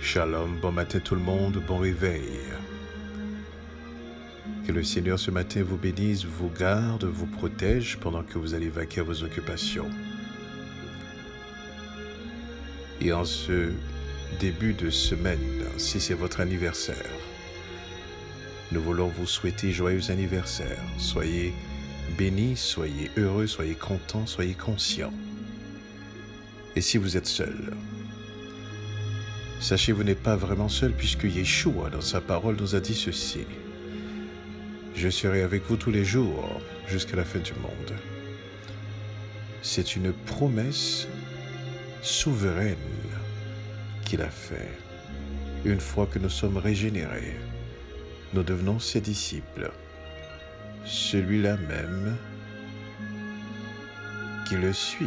Shalom, bon matin tout le monde, bon réveil. Que le Seigneur ce matin vous bénisse, vous garde, vous protège pendant que vous allez vaquer à vos occupations. Et en ce début de semaine, si c'est votre anniversaire, nous voulons vous souhaiter joyeux anniversaire. Soyez bénis, soyez heureux, soyez contents, soyez conscients. Et si vous êtes seul, sachez vous n'êtes pas vraiment seul puisque Yeshua dans sa parole nous a dit ceci. Je serai avec vous tous les jours jusqu'à la fin du monde. C'est une promesse souveraine qu'il a faite. Une fois que nous sommes régénérés, nous devenons ses disciples. Celui-là même qui le suit.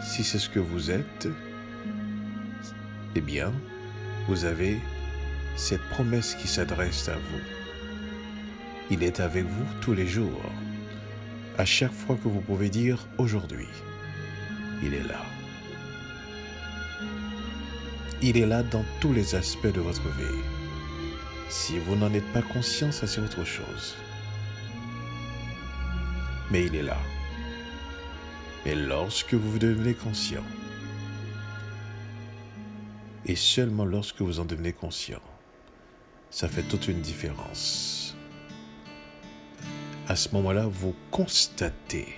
Si c'est ce que vous êtes, eh bien, vous avez cette promesse qui s'adresse à vous. Il est avec vous tous les jours. À chaque fois que vous pouvez dire aujourd'hui, il est là. Il est là dans tous les aspects de votre vie. Si vous n'en êtes pas conscient, ça c'est autre chose. Mais il est là. Mais lorsque vous devenez conscient, et seulement lorsque vous en devenez conscient, ça fait toute une différence. À ce moment-là, vous constatez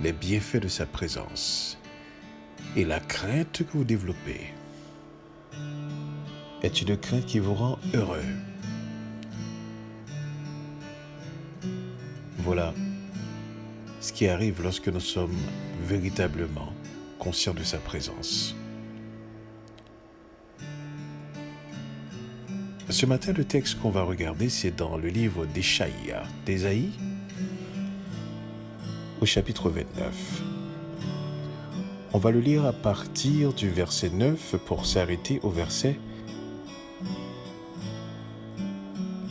les bienfaits de sa présence et la crainte que vous développez est une crainte qui vous rend heureux. Voilà ce qui arrive lorsque nous sommes véritablement conscients de sa présence. Ce matin, le texte qu'on va regarder, c'est dans le livre d'Ésaïe, au chapitre 29. On va le lire à partir du verset 9 pour s'arrêter au verset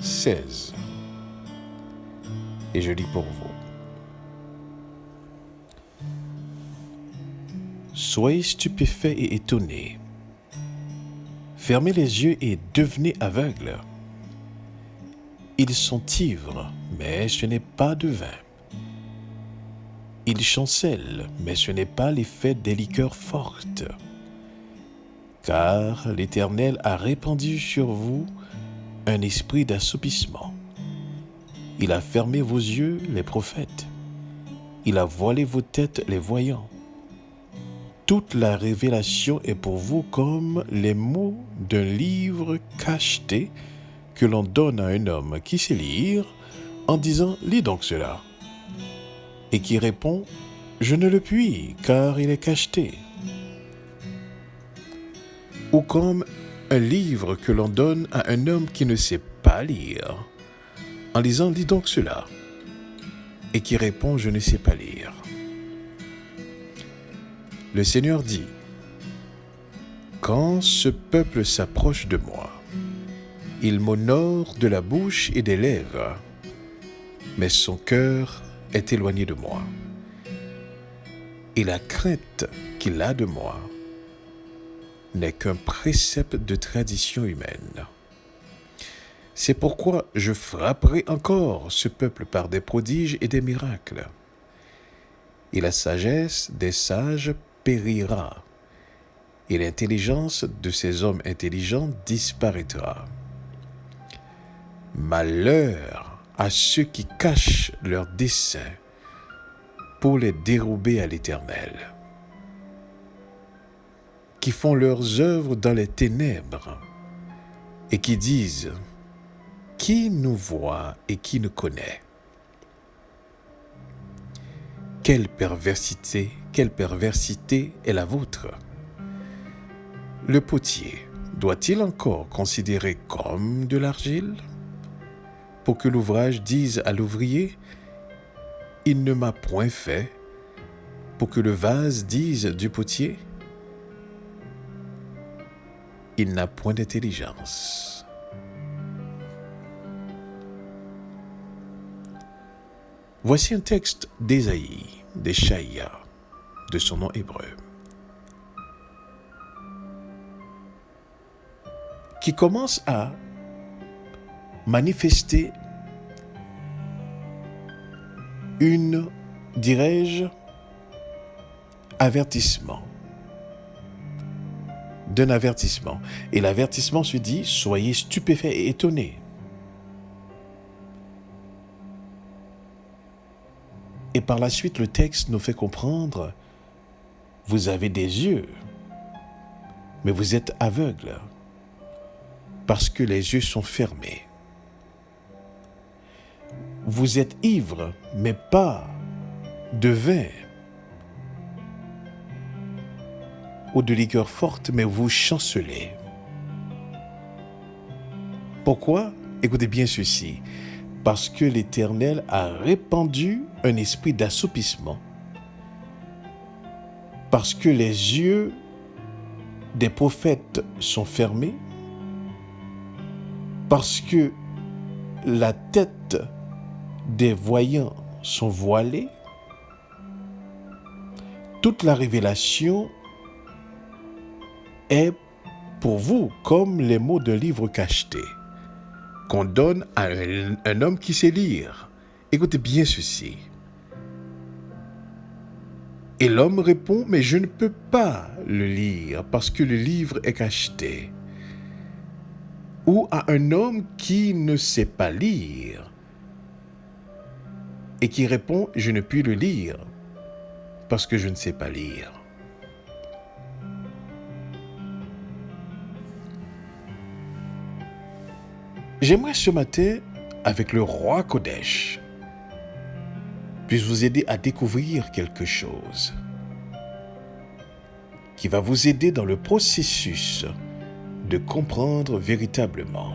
16. Et je lis pour vous. Soyez stupéfaits et étonnés. Fermez les yeux et devenez aveugles. Ils sont ivres, mais ce n'est pas de vin. Ils chancellent, mais ce n'est pas l'effet des liqueurs fortes. Car l'Éternel a répandu sur vous un esprit d'assoupissement. Il a fermé vos yeux, les prophètes. Il a voilé vos têtes, les voyants. Toute la révélation est pour vous comme les mots d'un livre cacheté que l'on donne à un homme qui sait lire en disant « Lis donc cela » et qui répond « Je ne le puis car il est cacheté » ou comme un livre que l'on donne à un homme qui ne sait pas lire en disant « Lis donc cela » et qui répond « Je ne sais pas lire ». Le Seigneur dit, « Quand ce peuple s'approche de moi, il m'honore de la bouche et des lèvres, mais son cœur est éloigné de moi. Et la crainte qu'il a de moi n'est qu'un précepte de tradition humaine. C'est pourquoi je frapperai encore ce peuple par des prodiges et des miracles. Et la sagesse des sages périra, et l'intelligence de ces hommes intelligents disparaîtra. Malheur à ceux qui cachent leurs desseins pour les dérober à l'Éternel, qui font leurs œuvres dans les ténèbres et qui disent « Qui nous voit et qui nous connaît ?» Quelle perversité est la vôtre? Le potier doit-il encore considérer comme de l'argile pour que l'ouvrage dise à l'ouvrier « Il ne m'a point fait » pour que le vase dise du potier « Il n'a point d'intelligence ». Voici un texte d'Ésaïe, de son nom hébreu. qui commence à manifester une, dirais-je, avertissement. D'un avertissement. Et l'avertissement se dit, soyez stupéfaits et étonnés. Et par la suite, le texte nous fait comprendre, vous avez des yeux, mais vous êtes aveugles, parce que les yeux sont fermés. Vous êtes ivres, mais pas de vin ou de liqueur forte, mais vous chancelez. Pourquoi? Écoutez bien ceci. Parce que l'Éternel a répandu un esprit d'assoupissement. Parce que les yeux des prophètes sont fermés. Parce que la tête des voyants sont voilées. Toute la révélation est pour vous comme les mots d'un livre cacheté qu'on donne à un homme qui sait lire. Écoutez bien ceci. Et l'homme répond, mais je ne peux pas le lire parce que le livre est cacheté. Ou à un homme qui ne sait pas lire et qui répond, je ne puis le lire parce que je ne sais pas lire. J'aimerais ce matin, avec le roi Kodesh, puisse vous aider à découvrir quelque chose qui va vous aider dans le processus de comprendre véritablement,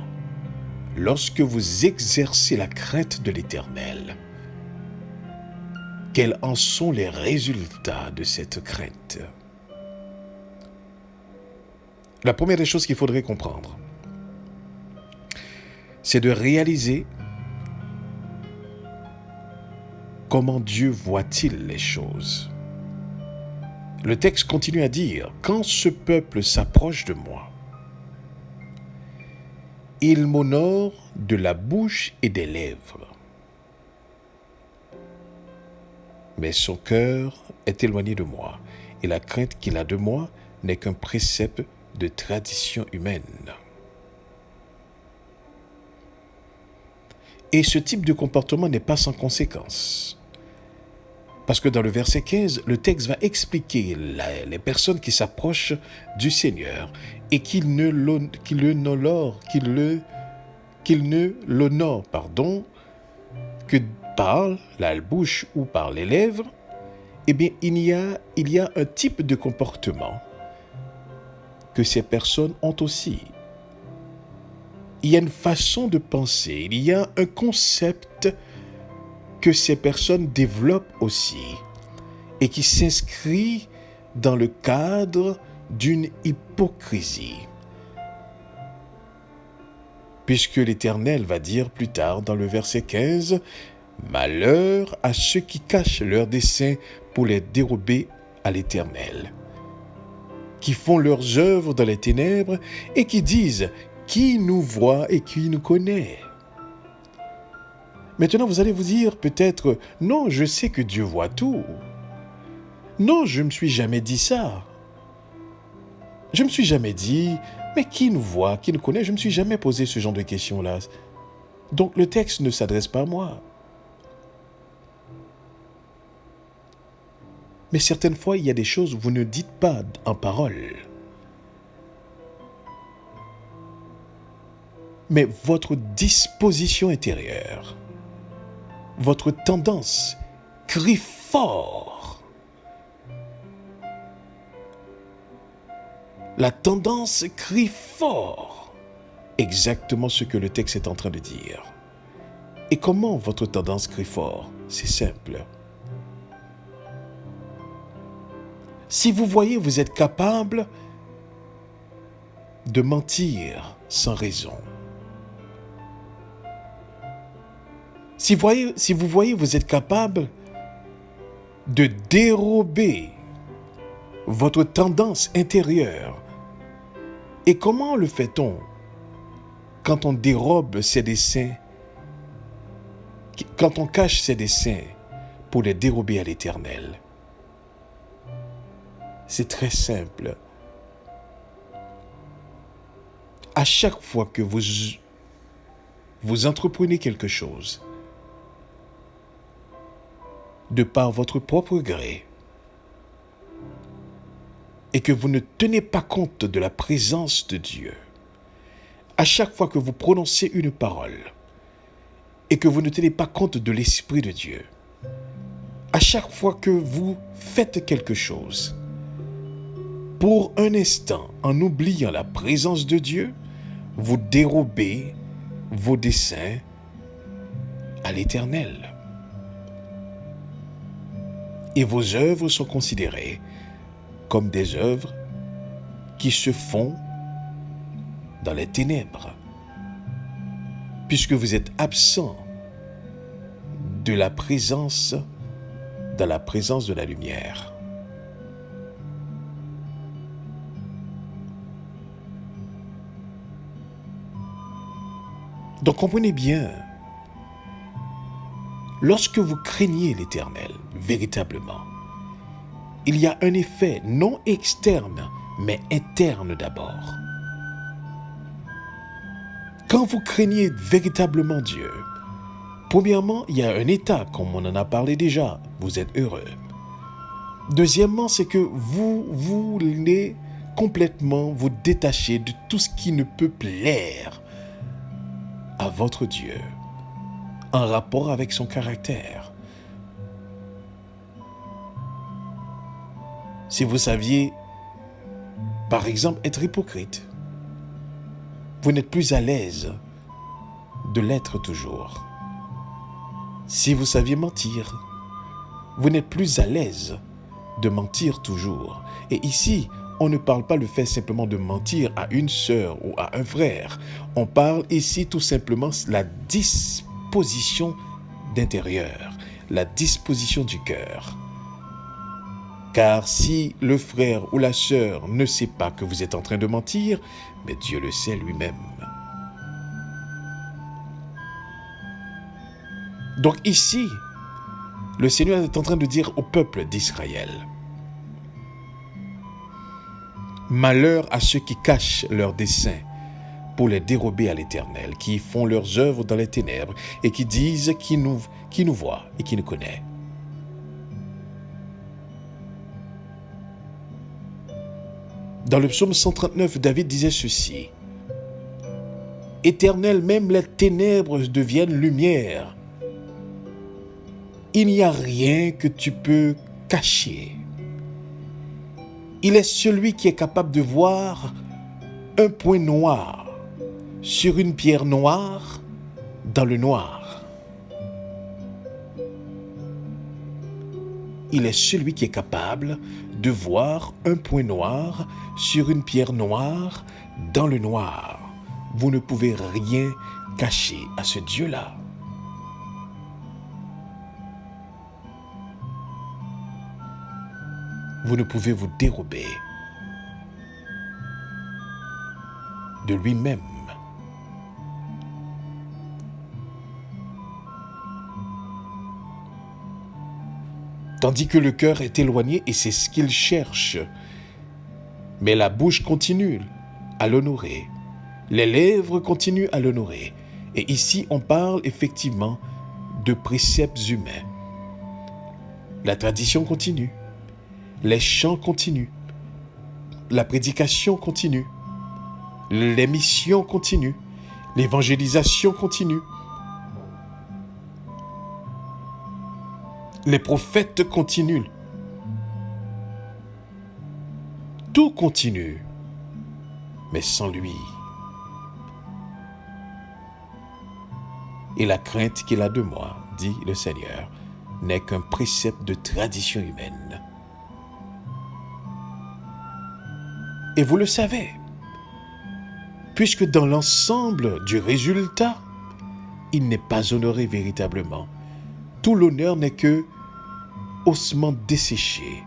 lorsque vous exercez la crainte de l'Éternel, quels en sont les résultats de cette crainte. La première des choses qu'il faudrait comprendre, c'est de réaliser comment Dieu voit-il les choses. Le texte continue à dire, « Quand ce peuple s'approche de moi, il m'honore de la bouche et des lèvres, mais son cœur est éloigné de moi, et la crainte qu'il a de moi n'est qu'un précepte de tradition humaine. » Et ce type de comportement n'est pas sans conséquence. Parce que dans le verset 15, le texte va expliquer les personnes qui s'approchent du Seigneur et qui ne l'honorent que par la bouche ou par les lèvres. Eh bien, il y a un type de comportement que ces personnes ont aussi. Il y a une façon de penser, il y a un concept que ces personnes développent aussi et qui s'inscrit dans le cadre d'une hypocrisie. Puisque l'Éternel va dire plus tard dans le verset 15, « Malheur à ceux qui cachent leurs desseins pour les dérober à l'Éternel, qui font leurs œuvres dans les ténèbres et qui disent « Qui nous voit et qui nous connaît ?» Maintenant, vous allez vous dire peut-être, non, je sais que Dieu voit tout. Non, je ne me suis jamais dit ça. Je ne me suis jamais dit, mais qui nous voit, qui nous connaît? Je ne me suis jamais posé ce genre de questions-là. Donc, le texte ne s'adresse pas à moi. Mais certaines fois, il y a des choses que vous ne dites pas en parole. Mais votre disposition intérieure, votre tendance crie fort. La tendance crie fort. Exactement ce que le texte est en train de dire. Et comment votre tendance crie fort? C'est simple. Si vous voyez, vous êtes capable de mentir sans raison. Si vous voyez, vous êtes capable de dérober votre tendance intérieure. Et comment le fait-on? quand on dérobe ses desseins, quand on cache ses desseins pour les dérober à l'Éternel? C'est très simple. À chaque fois que vous entreprenez quelque chose, de par votre propre gré, et que vous ne tenez pas compte de la présence de Dieu, à chaque fois que vous prononcez une parole, et que vous ne tenez pas compte de l'Esprit de Dieu, à chaque fois que vous faites quelque chose, pour un instant, en oubliant la présence de Dieu, vous dérobez vos desseins à l'Éternel. Et vos œuvres sont considérées comme des œuvres qui se font dans les ténèbres, puisque vous êtes absent de la présence, dans la présence de la lumière. Donc comprenez bien, lorsque vous craignez l'Éternel, véritablement, il y a un effet non externe, mais interne d'abord. Quand vous craignez véritablement Dieu, premièrement, il y a un état, comme on en a parlé déjà, vous êtes heureux. Deuxièmement, c'est que vous voulez complètement vous détacher de tout ce qui ne peut plaire à votre Dieu, en rapport avec son caractère. Si vous saviez, par exemple, être hypocrite, vous n'êtes plus à l'aise de l'être toujours. Si vous saviez mentir, vous n'êtes plus à l'aise de mentir toujours. Et ici, on ne parle pas le fait simplement de mentir à une sœur ou à un frère. On parle ici tout simplement la disposition d'intérieur, la disposition du cœur. Car si le frère ou la sœur ne sait pas que vous êtes en train de mentir, mais Dieu le sait lui-même. Donc ici, le Seigneur est en train de dire au peuple d'Israël, malheur à ceux qui cachent leurs desseins pour les dérober à l'Éternel, qui font leurs œuvres dans les ténèbres et qui disent qui nous voit et qui nous connaît. Dans le psaume 139, David disait ceci, « Éternel, même les ténèbres deviennent lumière. Il n'y a rien que tu peux cacher. Il est celui qui est capable de voir un point noir sur une pierre noire dans le noir. Il est celui qui est capable de voir un point noir sur une pierre noire dans le noir. Vous ne pouvez rien cacher à ce Dieu-là. Vous ne pouvez vous dérober de lui-même. Tandis que le cœur est éloigné et c'est ce qu'il cherche. Mais la bouche continue à l'honorer. Les lèvres continuent à l'honorer. Et ici, on parle effectivement de préceptes humains. La tradition continue. Les chants continuent. La prédication continue. Les missions continuent. L'évangélisation continue. Les prophètes continuent. Tout continue, mais sans lui. Et la crainte qu'il a de moi, dit le Seigneur, n'est qu'un précepte de tradition humaine. Et vous le savez, puisque dans l'ensemble du résultat, il n'est pas honoré véritablement. Tout l'honneur n'est que ossement desséché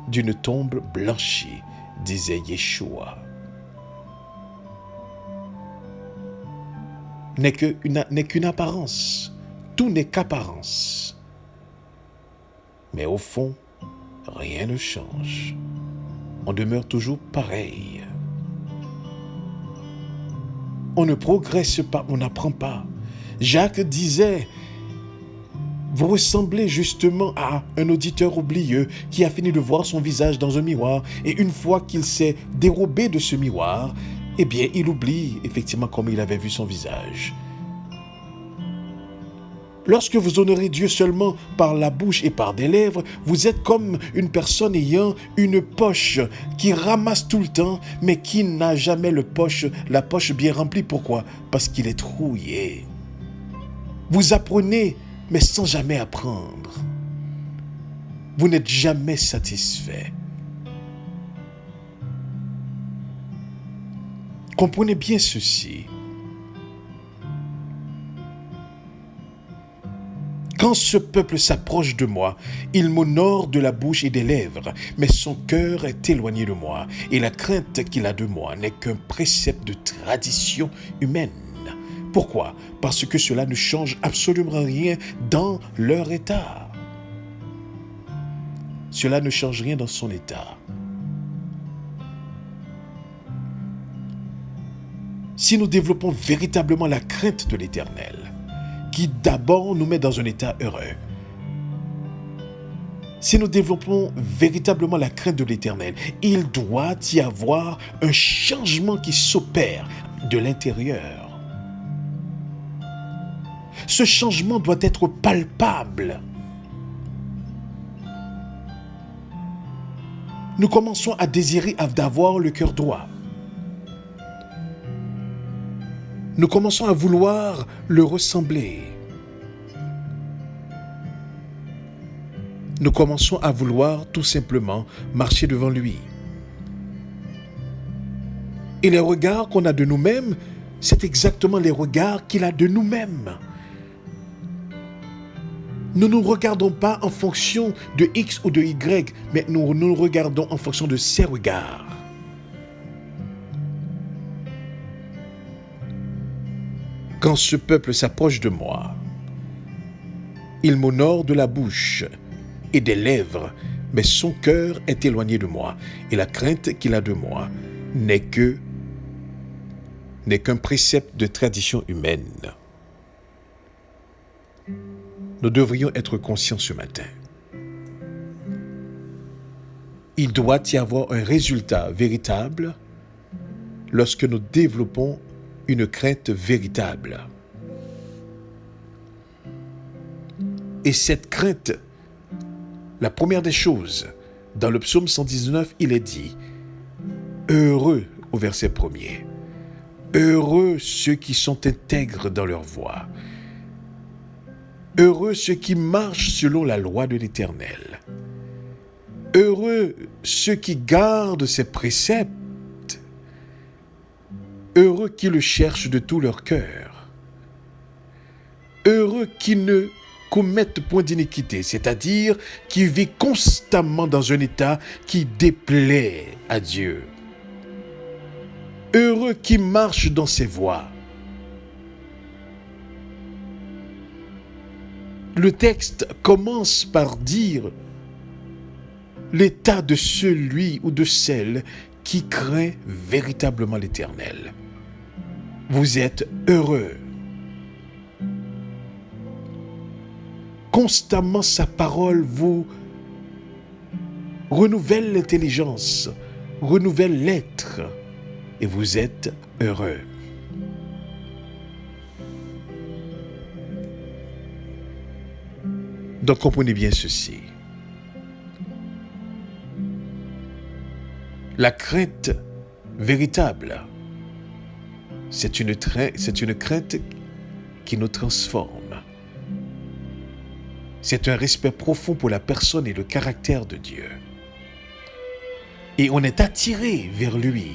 d'une tombe blanchie, disait Yeshua. n'est qu'une apparence. Tout n'est qu'apparence. Mais au fond, rien ne change. On demeure toujours pareil. On ne progresse pas, on n'apprend pas. Jacques disait, vous ressemblez justement à un auditeur oublieux qui a fini de voir son visage dans un miroir et une fois qu'il s'est dérobé de ce miroir, eh bien, il oublie effectivement comment il avait vu son visage. Lorsque vous honorez Dieu seulement par la bouche et par des lèvres, vous êtes comme une personne ayant une poche qui ramasse tout le temps, mais qui n'a jamais la poche bien remplie. Pourquoi? Parce qu'il est trouillé. Vous apprenez, mais sans jamais apprendre. Vous n'êtes jamais satisfait. Comprenez bien ceci. Quand ce peuple s'approche de moi, il m'honore de la bouche et des lèvres, mais son cœur est éloigné de moi, et la crainte qu'il a de moi n'est qu'un précepte de tradition humaine. Pourquoi? Parce que cela ne change absolument rien dans leur état. Cela ne change rien dans son état. Si nous développons véritablement la crainte de l'Éternel, qui d'abord nous met dans un état heureux. Si nous développons véritablement la crainte de l'Éternel, il doit y avoir un changement qui s'opère de l'intérieur. Ce changement doit être palpable. Nous commençons à désirer d'avoir le cœur droit. Nous commençons à vouloir le ressembler. Nous commençons à vouloir tout simplement marcher devant lui. Et les regards qu'on a de nous-mêmes, c'est exactement les regards qu'il a de nous-mêmes. Nous ne nous regardons pas en fonction de X ou de Y, mais nous nous regardons en fonction de ses regards. Quand ce peuple s'approche de moi, il m'honore de la bouche et des lèvres, mais son cœur est éloigné de moi, et la crainte qu'il a de moi n'est qu'un précepte de tradition humaine. Nous devrions être conscients ce matin. Il doit y avoir un résultat véritable lorsque nous développons une crainte véritable. Et cette crainte, la première des choses, dans le psaume 119, il est dit, heureux au verset 1er, heureux ceux qui sont intègres dans leur voie, heureux ceux qui marchent selon la loi de l'Éternel, heureux ceux qui gardent ses préceptes, heureux qui le cherchent de tout leur cœur. Heureux qui ne commettent point d'iniquité, c'est-à-dire qui vivent constamment dans un état qui déplaît à Dieu. Heureux qui marchent dans ses voies. Le texte commence par dire l'état de celui ou de celle qui craint véritablement l'Éternel. Vous êtes heureux. Constamment, sa parole vous renouvelle l'intelligence, renouvelle l'être, et vous êtes heureux. Donc comprenez bien ceci. La crainte véritable, c'est une crainte qui nous transforme. C'est un respect profond pour la personne et le caractère de Dieu. Et on est attiré vers lui,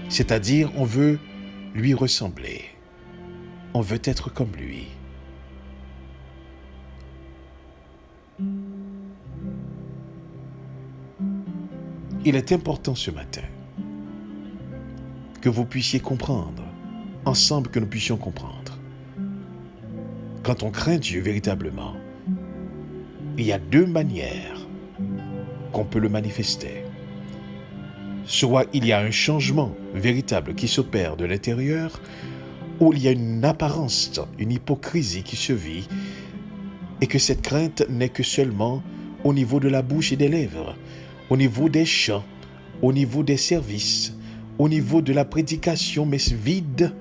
c'est-à-dire on veut lui ressembler. On veut être comme lui. Il est important ce matin que vous puissiez comprendre ensemble que nous puissions comprendre. Quand on craint Dieu véritablement, il y a deux manières qu'on peut le manifester. Soit il y a un changement véritable qui s'opère de l'intérieur, ou il y a une apparence, une hypocrisie qui se vit, et que cette crainte n'est que seulement au niveau de la bouche et des lèvres, au niveau des chants, au niveau des services, au niveau de la prédication, mais vide,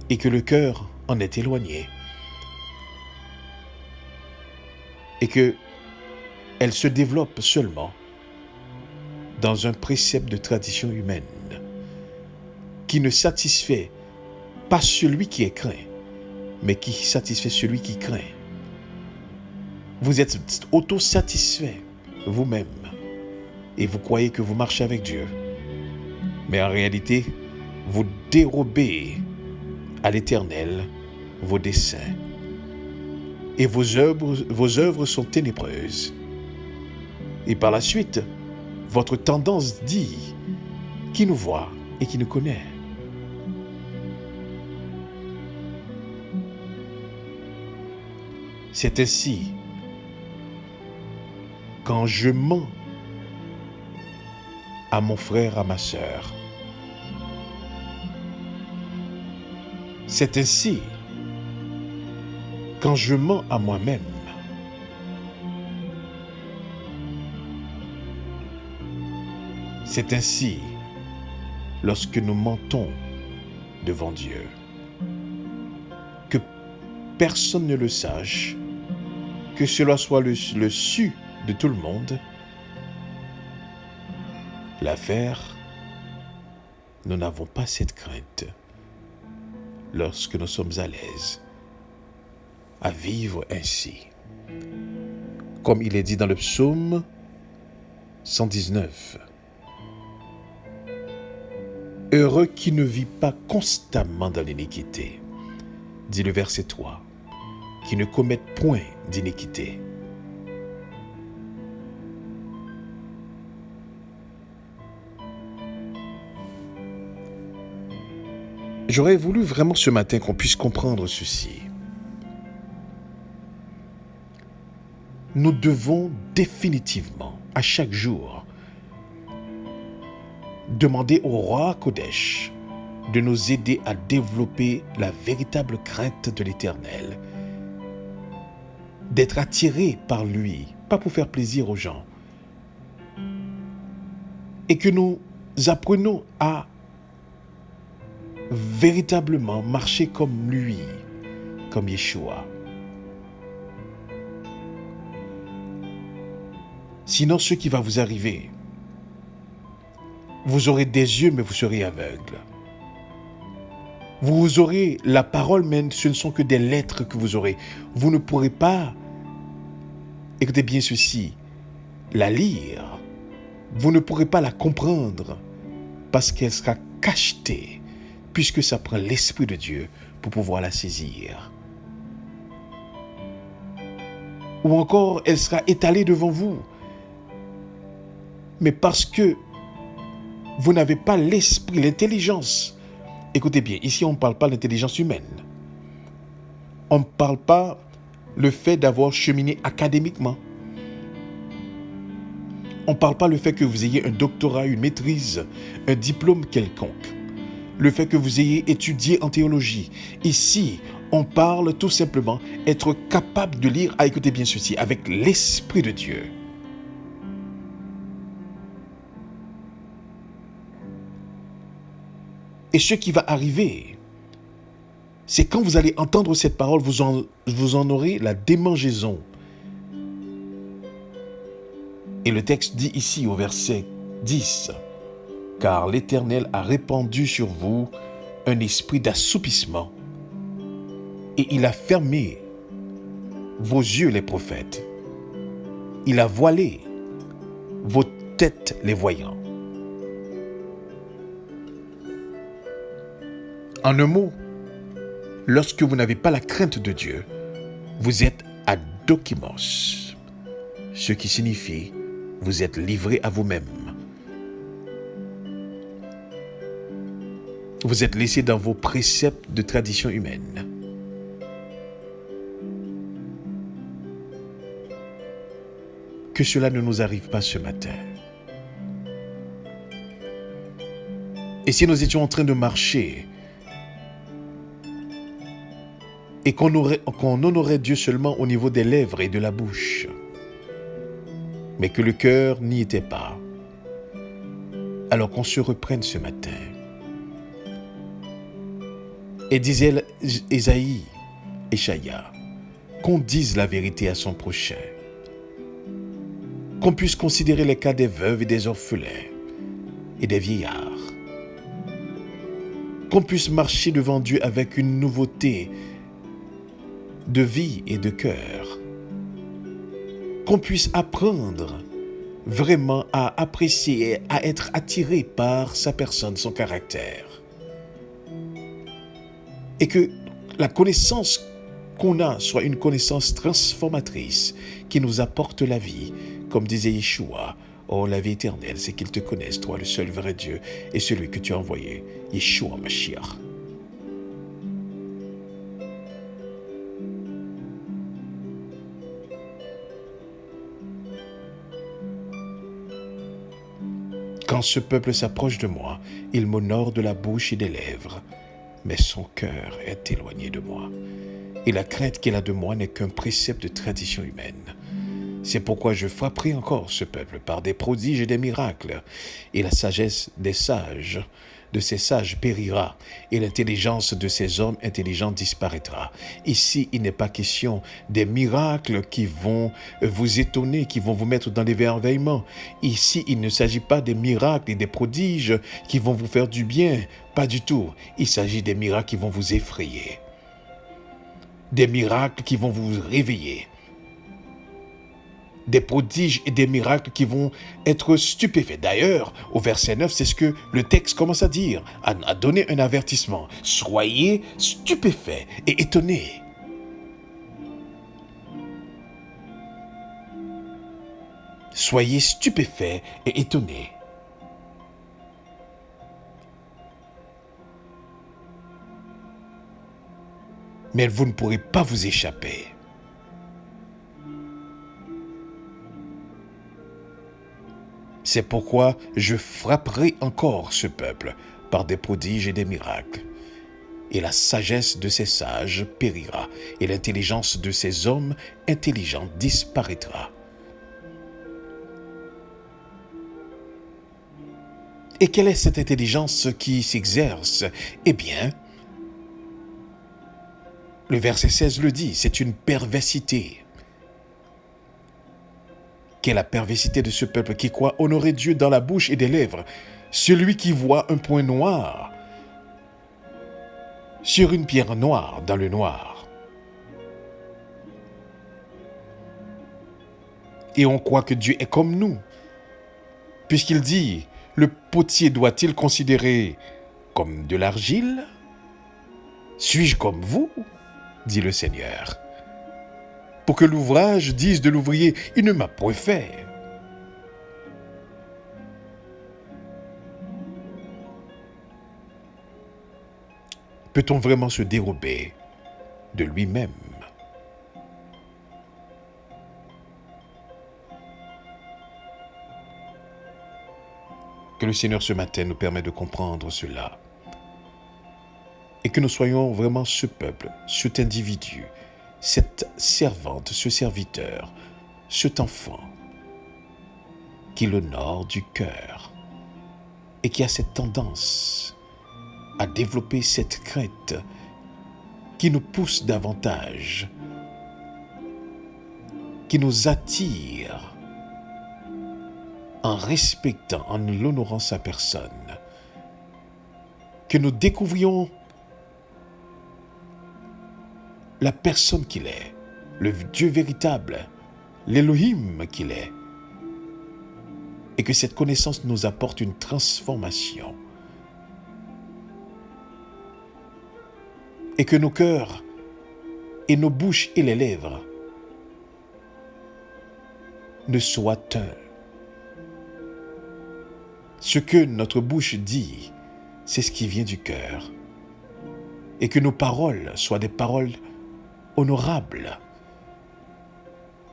et que le cœur en est éloigné, et que elle se développe seulement dans un précepte de tradition humaine qui ne satisfait pas celui qui est craint, mais qui satisfait celui qui craint. Vous êtes auto-satisfait vous-même et vous croyez que vous marchez avec Dieu. Mais en réalité, vous dérobez à l'Éternel vos desseins et vos œuvres sont ténébreuses. Et par la suite, votre tendance dit qui nous voit et qui nous connaît. C'est ainsi quand je mens à mon frère, à ma sœur. C'est ainsi quand je mens à moi-même. C'est ainsi lorsque nous mentons devant Dieu. Que personne ne le sache, que cela soit le su de tout le monde. L'affaire, nous n'avons pas cette crainte lorsque nous sommes à l'aise à vivre ainsi. Comme il est dit dans le psaume 119. Heureux qui ne vit pas constamment dans l'iniquité, dit le verset 3, qui ne commettent point d'iniquité. J'aurais voulu vraiment ce matin qu'on puisse comprendre ceci. Nous devons définitivement, à chaque jour, demander au roi Kodesh de nous aider à développer la véritable crainte de l'Éternel, d'être attirés par lui, pas pour faire plaisir aux gens, et que nous apprenons à véritablement marcher comme lui, comme Yeshua. Sinon, ce qui va vous arriver, vous aurez des yeux, mais vous serez aveugles. Vous aurez la parole, mais ce ne sont que des lettres que vous aurez. Vous ne pourrez pas, écoutez bien ceci, la lire. Vous ne pourrez pas la comprendre parce qu'elle sera cachetée, puisque ça prend l'Esprit de Dieu pour pouvoir la saisir. Ou encore, elle sera étalée devant vous. Mais parce que vous n'avez pas l'esprit, l'intelligence. Écoutez bien, ici on ne parle pas de l'intelligence humaine. On ne parle pas le fait d'avoir cheminé académiquement. On ne parle pas le fait que vous ayez un doctorat, une maîtrise, un diplôme quelconque. Le fait que vous ayez étudié en théologie. Ici, on parle tout simplement être capable de lire, écoutez bien ceci, avec l'Esprit de Dieu. Et ce qui va arriver, c'est quand vous allez entendre cette parole, vous en aurez la démangeaison. Et le texte dit ici au verset 10, « Car l'Éternel a répandu sur vous un esprit d'assoupissement, et il a fermé vos yeux les prophètes. Il a voilé vos têtes les voyants. » En un mot, lorsque vous n'avez pas la crainte de Dieu, vous êtes adokimos, ce qui signifie vous êtes livré à vous-même. Vous êtes laissé dans vos préceptes de tradition humaine. Que cela ne nous arrive pas ce matin. Et si nous étions en train de marcher et qu'on honorait Dieu seulement au niveau des lèvres et de la bouche, mais que le cœur n'y était pas, alors qu'on se reprenne ce matin. Et disait Ésaïe, Échaïa, qu'on dise la vérité à son prochain, qu'on puisse considérer les cas des veuves et des orphelins et des vieillards, qu'on puisse marcher devant Dieu avec une nouveauté de vie et de cœur, qu'on puisse apprendre vraiment à apprécier et à être attiré par sa personne, son caractère. Et que la connaissance qu'on a soit une connaissance transformatrice qui nous apporte la vie, comme disait Yeshua. Oh, la vie éternelle, c'est qu'ils te connaissent, toi, le seul vrai Dieu, et celui que tu as envoyé, Yeshua Mashiach. Quand ce peuple s'approche de moi, il m'honore de la bouche et des lèvres, mais son cœur est éloigné de moi. Et la crainte qu'il a de moi n'est qu'un précepte de tradition humaine. C'est pourquoi je frapperai encore ce peuple par des prodiges et des miracles, et la sagesse des sages, de ces sages périra, et l'intelligence de ces hommes intelligents disparaîtra. Ici, il n'est pas question des miracles qui vont vous étonner, qui vont vous mettre dans l'émerveillement. Ici, il ne s'agit pas des miracles et des prodiges qui vont vous faire du bien, pas du tout. Il s'agit des miracles qui vont vous effrayer, des miracles qui vont vous réveiller, des prodiges et des miracles qui vont être stupéfaits. D'ailleurs, au verset 9, c'est ce que le texte commence à dire, à donner un avertissement. Soyez stupéfaits et étonnés. Soyez stupéfaits et étonnés. Mais vous ne pourrez pas vous échapper. C'est pourquoi je frapperai encore ce peuple par des prodiges et des miracles. Et la sagesse de ces sages périra, et l'intelligence de ces hommes intelligents disparaîtra. Et quelle est cette intelligence qui s'exerce? Eh bien, le verset 16 le dit, c'est une perversité. Quelle est la perversité de ce peuple qui croit honorer Dieu dans la bouche et des lèvres? Celui qui voit un point noir sur une pierre noire dans le noir. Et on croit que Dieu est comme nous, puisqu'il dit, le potier doit-il considérer comme de l'argile? Suis-je comme vous? Dit le Seigneur. Pour que l'ouvrage dise de l'ouvrier, il ne m'a point fait. Peut-on vraiment se dérober de lui-même? Que le Seigneur ce matin nous permette de comprendre cela. Et que nous soyons vraiment ce peuple, cet individu, cette servante, ce serviteur, cet enfant qui l'honore du cœur et qui a cette tendance à développer cette crainte qui nous pousse davantage, qui nous attire en respectant, en l'honorant sa personne, que nous découvrions la personne qu'il est, le Dieu véritable, l'Élohim qu'il est, et que cette connaissance nous apporte une transformation, et que nos cœurs et nos bouches et les lèvres ne soient un. Ce que notre bouche dit, c'est ce qui vient du cœur. Et que nos paroles soient des paroles honorables,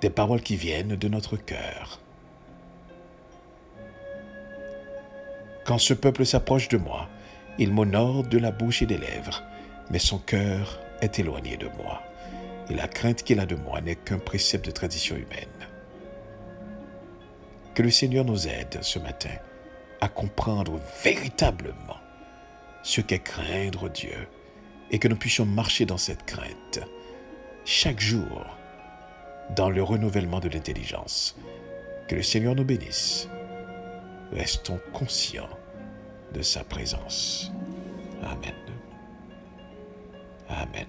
des paroles qui viennent de notre cœur. Quand ce peuple s'approche de moi, il m'honore de la bouche et des lèvres, mais son cœur est éloigné de moi, et la crainte qu'il a de moi n'est qu'un précepte de tradition humaine. Que le Seigneur nous aide ce matin à comprendre véritablement ce qu'est craindre Dieu, et que nous puissions marcher dans cette crainte chaque jour dans le renouvellement de l'intelligence. Que le Seigneur nous bénisse. Restons conscients de sa présence. Amen. Amen.